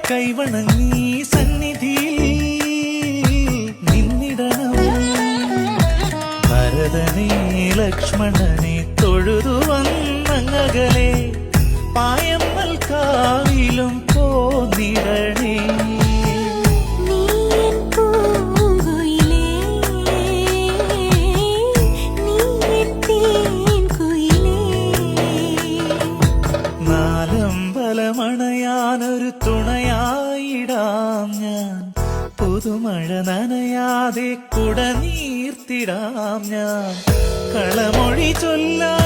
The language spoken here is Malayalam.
കൈവണങ്ങി സന്നിധിയിൽ നിന്നിടണം. ഭരതനെ ലക്ഷ്മണനെ തൊഴുതു വന്നങ്ങകലെ പായമ്മൽ കാവിലും പോന്നിടണേ. നാലമ്പലമണയാനൊരു തുണയായിടാം ഞാൻ, പുതുമഴ നനയാതെ കുടനീർത്തിടാം ഞാൻ, കളമൊഴി ചൊല്ലാം